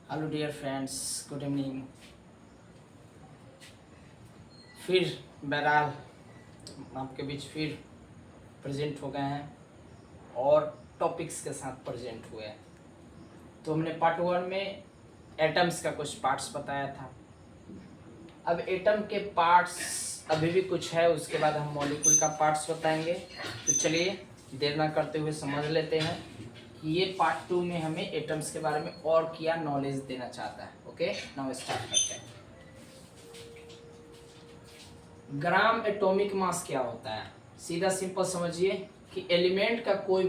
Hello dear friends, good evening. फिर बहरहाल आपके बीच फिर प्रेजेंट हो गए हैं और टॉपिक्स के साथ प्रेजेंट हुए हैं। तो हमने पार्ट 1 में एटम्स का कुछ पार्ट्स बताया था। अब एटम के पार्ट्स अभी भी कुछ है, उसके बाद हम मॉलिक्यूल का पार्ट्स बताएंगे। तो चलिए देर ना करते हुए समझ लेते हैं कि ये पार्ट 2 में हमें एटम्स के बारे में और क्या नॉलेज देना चाहता है। ओके, नाउ स्टार्ट करते हैं। ग्राम एटॉमिक मास क्या होता है? सीधा सिंपल समझिए कि एलिमेंट का कोई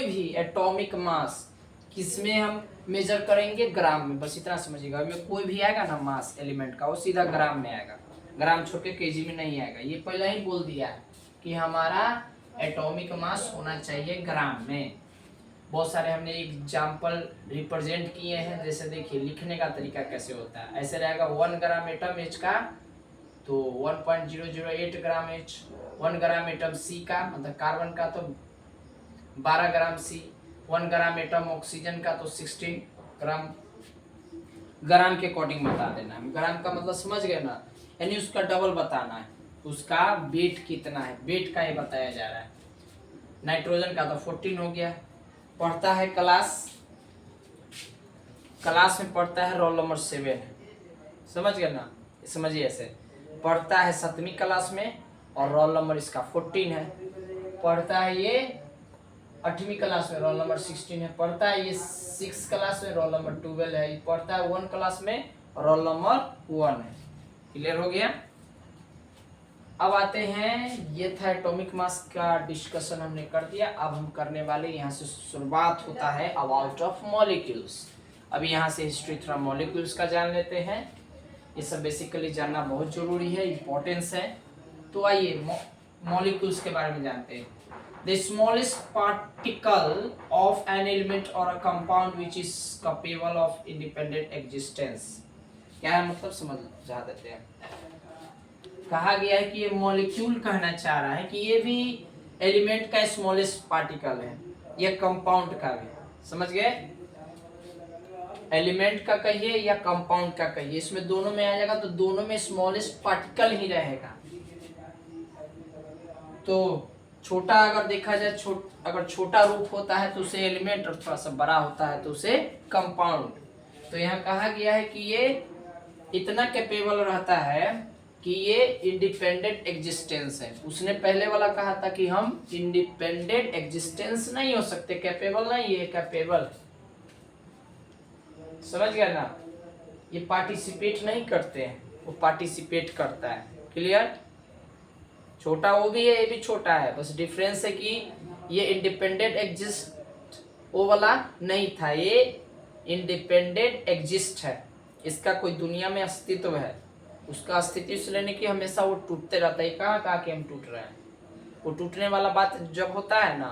भी एटॉमिक मास किसमें हम मेजर करेंगे? ग्राम में। बस इतना समझिएगा। में कोई भी आएगा ना मास एलिमेंट का, वो सीधा ग्राम में आएगा। ग्राम छोड़ के केजी में नहीं आएगा। ये पहले ही बोल दिया है कि हमारा एटॉमिक मास होना चाहिए ग्राम में। बहुत सारे हमने एग्जाम्पल रिप्रेजेंट किए हैं। जैसे देखिए लिखने का तरीका कैसे होता है। ऐसे रहेगा 1 ग्राम एटम एच का तो 1.008 gram H, 1 gram atom C का मतलब कार्बन का तो 12 ग्राम सी, 1 ग्राम एटम ऑक्सीजन का तो 16 ग्राम। ग्राम के अकॉर्डिंग बता देना है। ग्राम का मतलब समझ गए ना, यानी उसका डबल बताना है। उसका वेट कितना है, वेट का ये बताया जा रहा है। नाइट्रोजन का तो 14 हो गया। पढ़ता है क्लास में पढ़ता है रोल नंबर 7। समझ गए ना? समझिए, ऐसे पढ़ता है 7वीं क्लास में और रोल नंबर इसका 14 है। पढ़ता है ये 8वीं क्लास में, रोल नंबर 16 है। पढ़ता है ये 6 क्लास में, रोल नंबर 12 है। पढ़ता है 1 क्लास में, रोल नंबर 1 है। क्लियर हो गया? अब आते हैं, ये था एटॉमिक मास का डिस्कशन हमने कर दिया। अब हम करने वाले, यहाँ से शुरुआत होता है अबाउट ऑफ मॉलिक्यूल्स। अब यहाँ से हिस्ट्री थोड़ा मॉलिक्यूल्स का जान लेते हैं। ये सब बेसिकली जानना बहुत जरूरी है, इम्पोर्टेंस है। तो आइए मॉलिक्यूल्स के बारे में जानते हैं। The smallest particle of an element और a compound which is capable of independent existence. क्या है मतलब, समझा देते हैं। कहा गया है कि ये मॉलिक्यूल कहना चाह रहा है कि ये भी एलिमेंट का स्मॉलेस्ट पार्टिकल है, ये कंपाउंड का भी। समझ गए? एलिमेंट का कहिए या कंपाउंड का कहिए, इसमें दोनों में आ जाएगा तो दोनों में स्मॉलेस्ट पार्टिकल ही रहेगा। तो छोटा अगर देखा जाए, अगर छोटा रूप होता है तो उसे एलिमेंट, और थोड़ा सा बड़ा होता है तो उसे कंपाउंड। तो यहाँ कहा गया है कि ये इतना कैपेबल रहता है कि ये इंडिपेंडेंट एग्जिस्टेंस है। उसने पहले वाला कहा था कि हम इंडिपेंडेंट एग्जिस्टेंस नहीं हो सकते, कैपेबल नहीं, ये कैपेबल। समझ गया ना? ये पार्टिसिपेट नहीं करते हैं, वो पार्टिसिपेट करता है। क्लियर? छोटा वो भी है, ये भी छोटा है। बस डिफरेंस है कि ये इंडिपेंडेंट एग्जिस्ट, वो वाला नहीं था, ये इंडिपेंडेंट एग्जिस्ट है। इसका कोई दुनिया में अस्तित्व है। उसका अस्तित्व इसलिए नहीं कि हमेशा वो टूटते रहता है। कहाँ कहाँ के हम टूट रहे हैं। वो टूटने वाला बात जब होता है ना,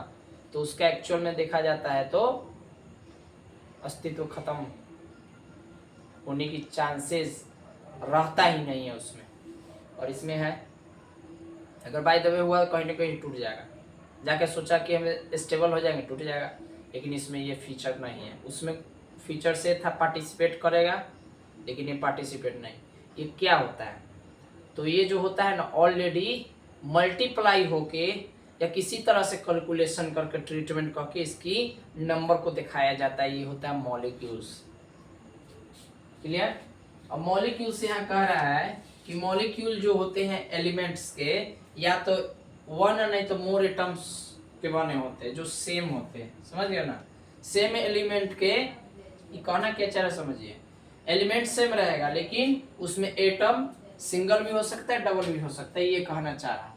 तो उसका एक्चुअल में देखा जाता है तो अस्तित्व खत्म होने की चांसेस रहता ही नहीं है उसमें। और इसमें है, अगर बाय द वे हुआ कहीं ना कहीं टूट जाएगा। जाके सोचा कि हमें स्टेबल हो जाएंगे, टूट जाएगा। लेकिन इसमें ये फीचर नहीं है। उसमें फीचर से था पार्टिसिपेट करेगा, लेकिन ये पार्टिसिपेट नहीं। ये क्या होता है? तो ये जो होता है ना, ऑलरेडी मल्टीप्लाई होके या किसी तरह से कैलकुलेशन करके, ट्रीटमेंट करके इसकी नंबर को दिखाया जाता है। ये होता है मॉलिक्यूल्स। क्लियर? अब मॉलिक्यूल्स यहाँ कह रहा है कि मॉलिक्यूल जो होते हैं एलिमेंट्स के, या तो 1 नहीं तो मोर एटम्स के बने होते हैं जो सेम होते हैं। समझ गए ना? सेम एलिमेंट के, ये कहना क्या चाह रहा है समझिए। एलिमेंट सेम रहेगा लेकिन उसमें एटम सिंगल भी हो सकता है, डबल भी हो सकता है, ये कहना चाह रहा है।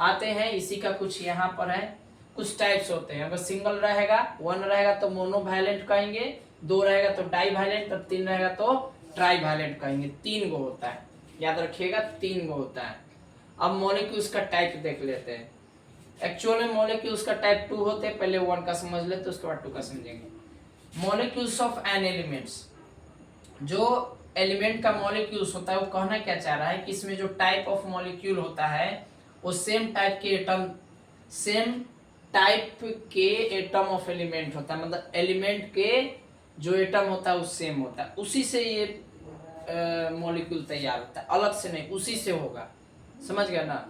आते हैं इसी का कुछ यहाँ पर है। कुछ टाइप्स होते हैं। अगर सिंगल रहेगा, 1 रहेगा तो मोनोवैलेंट कहेंगे, 2 रहेगा तो डाईवैलेंट, और 3 रहेगा तो ट्राईवैलेंट कहेंगे। 3 गो होता है, याद रखिएगा 3 गो होता है। अब मॉलिक्यूल्स का टाइप देख लेते हैं। एक्चुअल में मॉलिक्यूल्स का टाइप 2 होते हैं। पहले 1 का समझ लेते, उसके बाद 2 का समझेंगे। मॉलिक्यूल्स ऑफ एन एलिमेंट्स, जो एलिमेंट का मॉलिक्यूल्स होता है, वो कहना क्या चाह रहा है कि इसमें जो टाइप ऑफ मॉलिक्यूल होता है वो सेम टाइप के एटम, सेम टाइप के एटम ऑफ एलिमेंट होता है, मतलब एलिमेंट के जो एटम होता है वो सेम होता है, उसी से ये मॉलिक्यूल तैयार होता है, अलग से नहीं, उसी से होगा, समझ गया ना,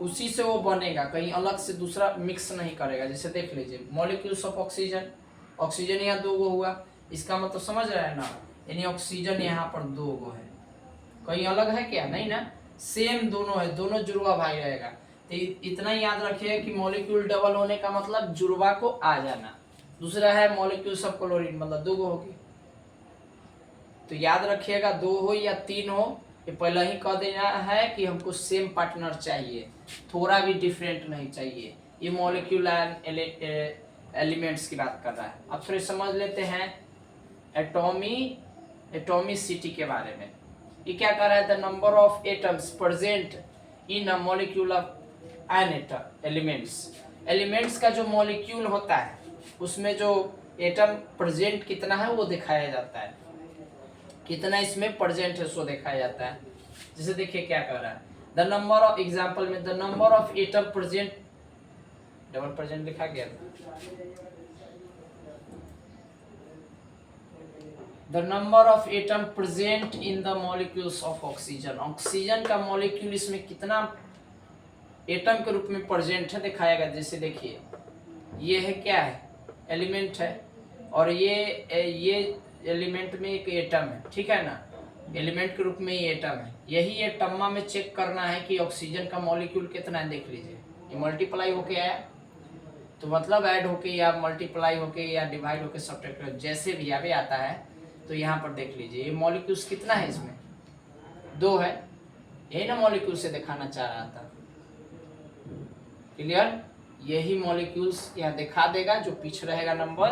उसी से वो बनेगा, कहीं अलग से दूसरा मिक्स नहीं करेगा। जैसे देख लीजिए मॉलिक्यूल्स ऑफ ऑक्सीजन, ऑक्सीजन यहाँ 2 गो हुआ, इसका मतलब समझ रहे हैं ना, यानी ऑक्सीजन यहाँ पर 2 गो है, कहीं अलग है क्या, नहीं ना, सेम दोनों है, दोनों जुड़वा भाई रहेगा। तो इतना याद रखिए कि मॉलिक्यूल डबल होने का मतलब जुड़वा को आ जाना। दूसरा है मॉलिक्यूल्स ऑफ क्लोरीन, मतलब 2 गो होगी, तो याद रखिएगा 2 हो या 3 हो, ये पहले ही कह देना है कि हमको सेम पार्टनर चाहिए, थोड़ा भी डिफरेंट नहीं चाहिए। ये मॉलिक्यूल एंड एलिमेंट्स की बात कर रहा है। अब थोड़े समझ लेते हैं एटॉमिसिटी के बारे में। ये क्या कर रहा है, the number of atoms present in a molecule of an elements, elements का जो मॉलिक्यूल होता है उसमें जो एटम प्रेजेंट कितना है वो दिखाया जाता है, कितना इसमें प्रेजेंट है उसको दिखाया जाता है। जैसे देखिए क्या कर रहा है, द नंबर ऑफ, एग्जांपल में the number of atom present, double present लिखा गया, the number of atom present in the molecules of oxygen, oxygen का मॉलिक्यूल इसमें कितना एटम के रूप में प्रेजेंट है दिखाएगा। जैसे देखिए ये है, क्या है, एलिमेंट है, और ये एलिमेंट में एक एटम है, ठीक है ना, एलिमेंट के रूप में ये एटम है। यही एटम्मा में चेक करना है कि ऑक्सीजन का मॉलिक्यूल कितना है, देख लीजिए ये मल्टीप्लाई होके आया, तो मतलब ऐड होके या मल्टीप्लाई होके या डिवाइड होके सब्ट्रैक्ट जैसे भी अभी आता है, तो यहाँ पर देख लीजिए ये मॉलिक्यूल्स कितना है, इसमें 2 है, यही ना मॉलिक्यूल से दिखाना चाह रहा था, क्लियर, यही मॉलिक्यूल्स यहाँ दिखा देगा, जो पीछे रहेगा नंबर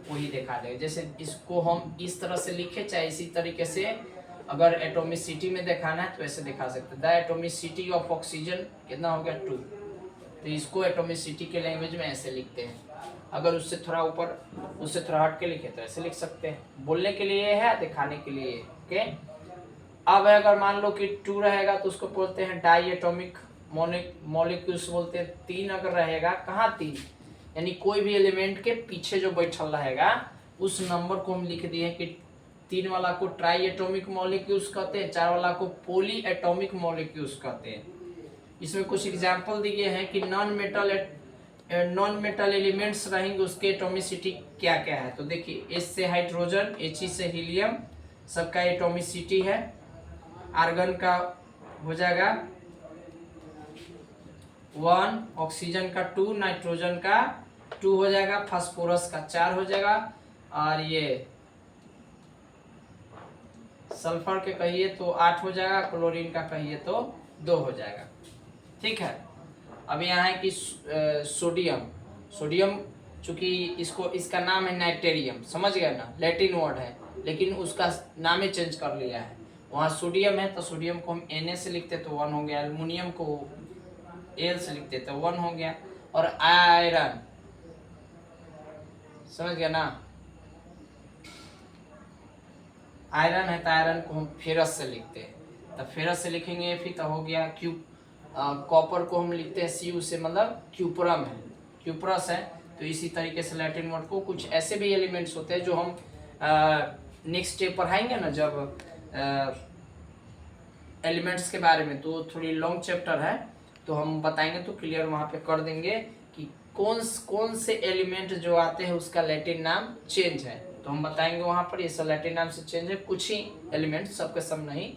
वही दिखा देगा। जैसे इसको हम इस तरह से लिखे, चाहे इसी तरीके से अगर एटॉमिसिटी में दिखाना है तो ऐसे दिखा सकते हैं, द एटॉमिसिटी ऑफ ऑक्सीजन कितना हो गया 2, तो इसको एटॉमिसिटी के लैंग्वेज में ऐसे लिखते हैं। अगर उससे थोड़ा ऊपर, उससे थोड़ा हट के लिखे तो ऐसे लिख सकते हैं, बोलने के लिए है, दिखाने के लिए, ओके। अब अगर मान लो कि 2 रहेगा तो उसको बोलते हैं डाई एटॉमिक मॉलिक्यूल्स बोलते हैं। 3 अगर रहेगा, कहाँ 3, यानी कोई भी एलिमेंट के पीछे जो बैठल रहेगा उस नंबर को हम लिख दिए कि 3 वाला को ट्राई एटॉमिक मॉलिक्यूल्स कहते हैं, 4 वाला को पॉली एटॉमिक मॉलिक्यूल्स कहते हैं। इसमें कुछ एग्जाम्पल दिए हैं कि नॉन मेटल एलिमेंट्स रहेंगे उसके एटॉमिसिटी क्या क्या है। तो देखिए एच से हाइड्रोजन, He से हीलियम, सबका एटॉमिसिटी है। आर्गन का हो जाएगा 1, ऑक्सीजन का 2, नाइट्रोजन का 2 हो जाएगा, फास्फोरस का 4 हो जाएगा, और ये सल्फर के कहिए तो 8 हो जाएगा, क्लोरीन का कहिए तो 2 हो जाएगा, ठीक है। अब यहाँ है कि सोडियम चूंकि इसका नाम है नाइटेरियम, समझ गए ना, लैटिन वर्ड है, लेकिन उसका नाम ही चेंज कर लिया है। वहाँ सोडियम है तो सोडियम को हम Na से लिखते तो 1 हो गया, एल्युमिनियम को Al से लिखते तो 1 हो गया, और आयरन, समझ गया ना, आयरन है तो आयरन को हम फेरस से लिखते हैं, तो फेरस से लिखेंगे फिर तो हो गया कॉपर को हम लिखते हैं Cu से, मतलब क्यूपरम है, क्यूपरस है। तो इसी तरीके से लैटिन वर्ड को कुछ ऐसे भी एलिमेंट्स होते हैं जो हम नेक्स्ट स्टेप पढ़ाएंगे ना जब एलिमेंट्स के बारे में, तो थोड़ी लॉन्ग चैप्टर है तो हम बताएंगे, तो क्लियर वहाँ पे कर देंगे कि कौन से एलिमेंट जो आते हैं उसका लैटिन नाम चेंज है, तो हम बताएंगे वहाँ पर ये सब लैटिन नाम से चेंज है, कुछ ही एलिमेंट, सबके सब नहीं।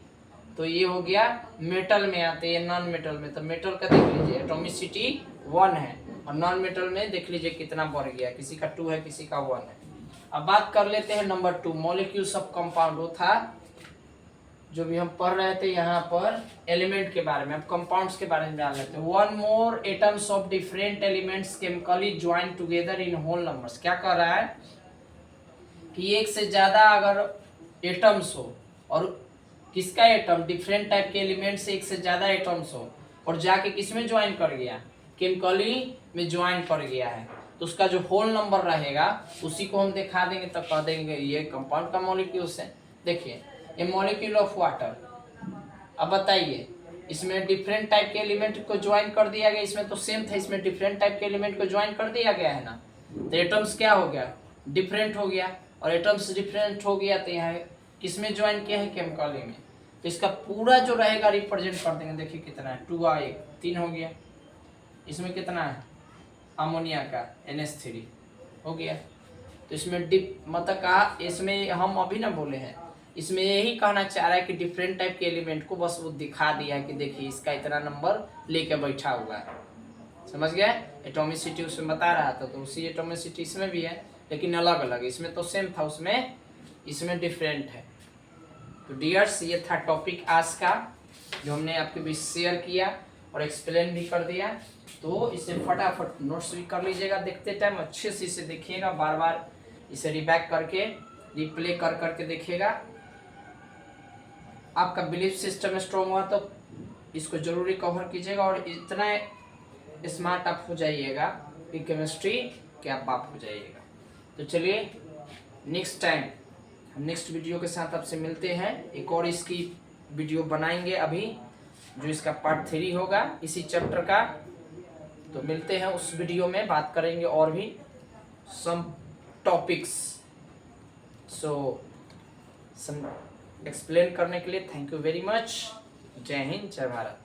तो ये हो गया मेटल में आते हैं, नॉन मेटल में, तो मेटल का देख लीजिए एटॉमिसिटी 1 है, और नॉन मेटल में देख लीजिए कितना बढ़ गया, किसी का 2 है, किसी का 1 है। अब बात कर लेते हैं नंबर 2, मॉलिक्यूल्स ऑफ कंपाउंड, वो था जो भी हम पढ़ रहे थे यहाँ पर एलिमेंट के बारे में। अब कंपाउंड्स के बारे में जान लेते हैं। 1 more atoms of different elements chemically join together in whole numbers, क्या कह रहा है कि एक से ज्यादा अगर एटम्स हो, और किसका एटम, डिफरेंट टाइप के एलिमेंट से एक से ज्यादा एटम्स हो, और जाके किसमें ज्वाइन कर गया, केमिकली में ज्वाइन कर गया है, तो उसका जो होल नंबर रहेगा उसी को हम दिखा देंगे, तब कह देंगे ये कंपाउंड का मॉलिक्यूल्स है। देखिए ये मॉलिक्यूल ऑफ वाटर, अब बताइए इसमें डिफरेंट टाइप के एलिमेंट को ज्वाइन कर दिया गया, इसमें तो सेम था, इसमें डिफरेंट टाइप के एलिमेंट को ज्वाइन कर दिया गया है ना, तो एटम्स क्या हो गया, डिफरेंट हो गया, और एटम्स डिफरेंट हो गया तो यहाँ किसमें ज्वाइन किया है, केमिकली में। तो इसका पूरा जो रहेगा रिप्रेजेंट कर देंगे, देखिए कितना है, 2 और 1 3 हो गया, इसमें कितना है अमोनिया का NH3 हो गया। तो इसमें मतलब कहा, इसमें हम अभी ना बोले हैं, इसमें यही कहना चाह रहा है कि डिफरेंट टाइप के एलिमेंट को बस वो दिखा दिया है कि देखिए इसका इतना नंबर लेके बैठा हुआ है, समझ गए। एटॉमिसिटी उसमें बता रहा था, तो उसी एटॉमिसिटी इसमें भी है, लेकिन अलग अलग, इसमें तो सेम था, उसमें इसमें डिफरेंट है। तो डियर्स, ये था टॉपिक आज का जो हमने आपके बीच शेयर किया और एक्सप्लेन भी कर दिया। तो इसे फटाफट नोट्स भी कर लीजिएगा, देखते टाइम अच्छे से इसे देखिएगा, बार बार इसे रिबैक करके रिप्ले कर करके देखिएगा। आपका बिलीफ सिस्टम स्ट्रॉन्ग हुआ तो इसको जरूरी कवर कीजिएगा, और इतना स्मार्ट आप हो जाइएगा कि केमिस्ट्री के आप बाप हो जाइएगा। तो चलिए नेक्स्ट टाइम हम नेक्स्ट वीडियो के साथ आपसे मिलते हैं, एक और इसकी वीडियो बनाएंगे अभी, जो इसका पार्ट 3 होगा इसी चैप्टर का। तो मिलते हैं उस वीडियो में, बात करेंगे और भी सम टॉपिक्स। सो एक्सप्लेन करने के लिए थैंक यू वेरी मच। जय हिंद, जय भारत।